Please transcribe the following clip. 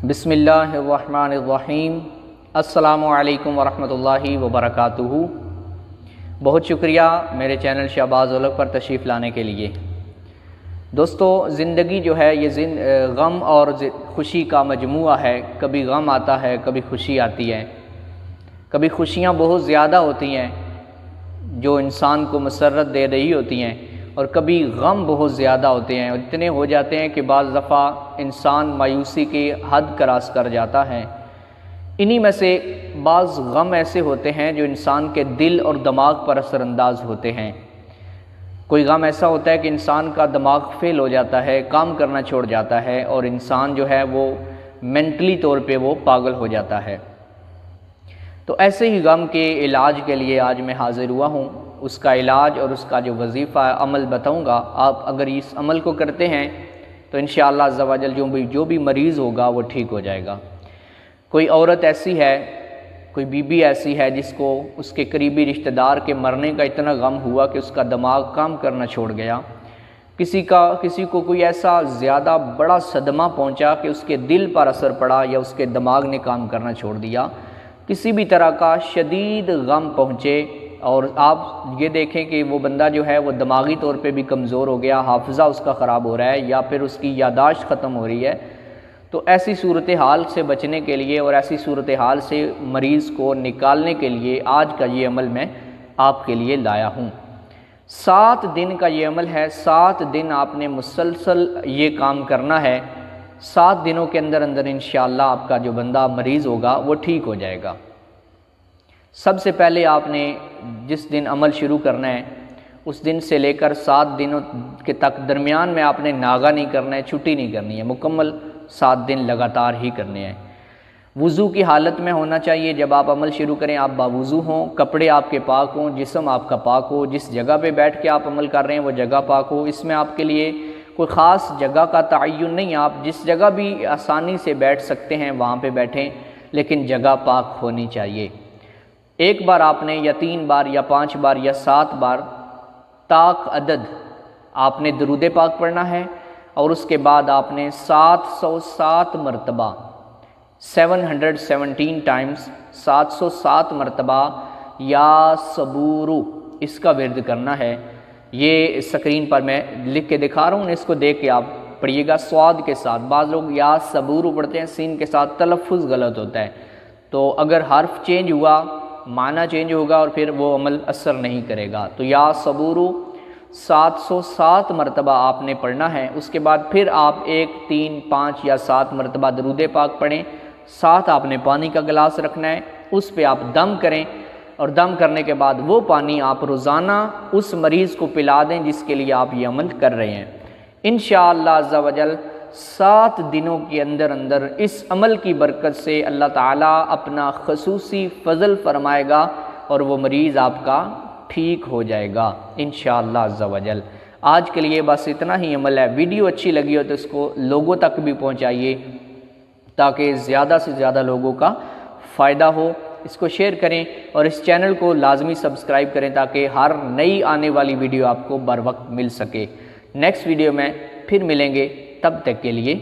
بسم اللہ الرحمن الرحیم۔ السلام علیکم ورحمۃ اللہ وبرکاتہ۔ بہت شکریہ میرے چینل شہباز اولکھ پر تشریف لانے کے لیے۔ دوستو، زندگی جو ہے یہ غم اور خوشی کا مجموعہ ہے۔ کبھی غم آتا ہے، کبھی خوشی آتی ہے۔ کبھی خوشیاں بہت زیادہ ہوتی ہیں جو انسان کو مسرت دے رہی ہوتی ہیں، اور کبھی غم بہت زیادہ ہوتے ہیں، اور اتنے ہو جاتے ہیں کہ بعض دفعہ انسان مایوسی کی حد کراس کر جاتا ہے۔ انہی میں سے بعض غم ایسے ہوتے ہیں جو انسان کے دل اور دماغ پر اثر انداز ہوتے ہیں۔ کوئی غم ایسا ہوتا ہے کہ انسان کا دماغ فیل ہو جاتا ہے، کام کرنا چھوڑ جاتا ہے، اور انسان جو ہے وہ مینٹلی طور پہ وہ پاگل ہو جاتا ہے۔ تو ایسے ہی غم کے علاج کے لیے آج میں حاضر ہوا ہوں۔ اس کا علاج اور اس کا جو وظیفہ عمل بتاؤں گا۔ آپ اگر اس عمل کو کرتے ہیں تو انشاءاللہ عز و جل جو بھی مریض ہوگا وہ ٹھیک ہو جائے گا۔ کوئی عورت ایسی ہے، کوئی بیوی ایسی ہے جس کو اس کے قریبی رشتہ دار کے مرنے کا اتنا غم ہوا کہ اس کا دماغ کام کرنا چھوڑ گیا۔ کسی کو کوئی ایسا زیادہ بڑا صدمہ پہنچا کہ اس کے دل پر اثر پڑا یا اس کے دماغ نے کام کرنا چھوڑ دیا۔ کسی بھی طرح کا شدید غم پہنچے، اور آپ یہ دیکھیں کہ وہ بندہ جو ہے وہ دماغی طور پہ بھی کمزور ہو گیا، حافظہ اس کا خراب ہو رہا ہے، یا پھر اس کی یادداشت ختم ہو رہی ہے، تو ایسی صورتحال سے بچنے کے لیے اور ایسی صورتحال سے مریض کو نکالنے کے لیے آج کا یہ عمل میں آپ کے لیے لایا ہوں۔ 7 دن کا یہ عمل ہے۔ 7 دن آپ نے مسلسل یہ کام کرنا ہے۔ 7 دنوں کے اندر انشاءاللہ آپ کا جو بندہ مریض ہوگا وہ ٹھیک ہو جائے گا۔ سب سے پہلے آپ نے جس دن عمل شروع کرنا ہے اس دن سے لے کر 7 دنوں کے تک درمیان میں آپ نے ناغہ نہیں کرنا ہے، چھٹی نہیں کرنی ہے، مکمل 7 دن لگاتار ہی کرنے ہیں۔ وضو کی حالت میں ہونا چاہیے۔ جب آپ عمل شروع کریں آپ باوضو ہوں، کپڑے آپ کے پاک ہوں، جسم آپ کا پاک ہو، جس جگہ پہ بیٹھ کے آپ عمل کر رہے ہیں وہ جگہ پاک ہو۔ اس میں آپ کے لیے کوئی خاص جگہ کا تعین نہیں، آپ جس جگہ بھی آسانی سے بیٹھ سکتے ہیں وہاں پہ بیٹھیں، لیکن جگہ پاک ہونی چاہیے۔ ایک بار آپ نے یا 3 بار یا 5 بار یا 7 بار طاق عدد آپ نے درود پاک پڑھنا ہے، اور اس کے بعد آپ نے 707 مرتبہ 717 ٹائمز 707 مرتبہ یا صبورو اس کا ورد کرنا ہے۔ یہ اسکرین پر میں لکھ کے دکھا رہا ہوں، اس کو دیکھ کے آپ پڑھیے گا سواد کے ساتھ۔ بعض لوگ یا صبورو پڑھتے ہیں، سین کے ساتھ تلفظ غلط ہوتا ہے، تو اگر حرف چینج ہوا معنی چینج ہوگا اور پھر وہ عمل اثر نہیں کرے گا۔ تو یا صبورو 707 مرتبہ آپ نے پڑھنا ہے۔ اس کے بعد پھر آپ 1، 3، 5 یا 7 مرتبہ درود پاک پڑھیں۔ ساتھ آپ نے پانی کا گلاس رکھنا ہے، اس پہ آپ دم کریں، اور دم کرنے کے بعد وہ پانی آپ روزانہ اس مریض کو پلا دیں جس کے لیے آپ یہ عمل کر رہے ہیں۔ انشاءاللہ عز و جل 7 دنوں کے اندر اس عمل کی برکت سے اللہ تعالیٰ اپنا خصوصی فضل فرمائے گا اور وہ مریض آپ کا ٹھیک ہو جائے گا انشاءاللہ عز و جل۔ آج کے لیے بس اتنا ہی عمل ہے۔ ویڈیو اچھی لگی ہو تو اس کو لوگوں تک بھی پہنچائیے تاکہ زیادہ سے زیادہ لوگوں کا فائدہ ہو۔ اس کو شیئر کریں اور اس چینل کو لازمی سبسکرائب کریں تاکہ ہر نئی آنے والی ویڈیو آپ کو بر وقت مل سکے۔ نیکسٹ ویڈیو میں پھر ملیں گے، تب تک کے لیے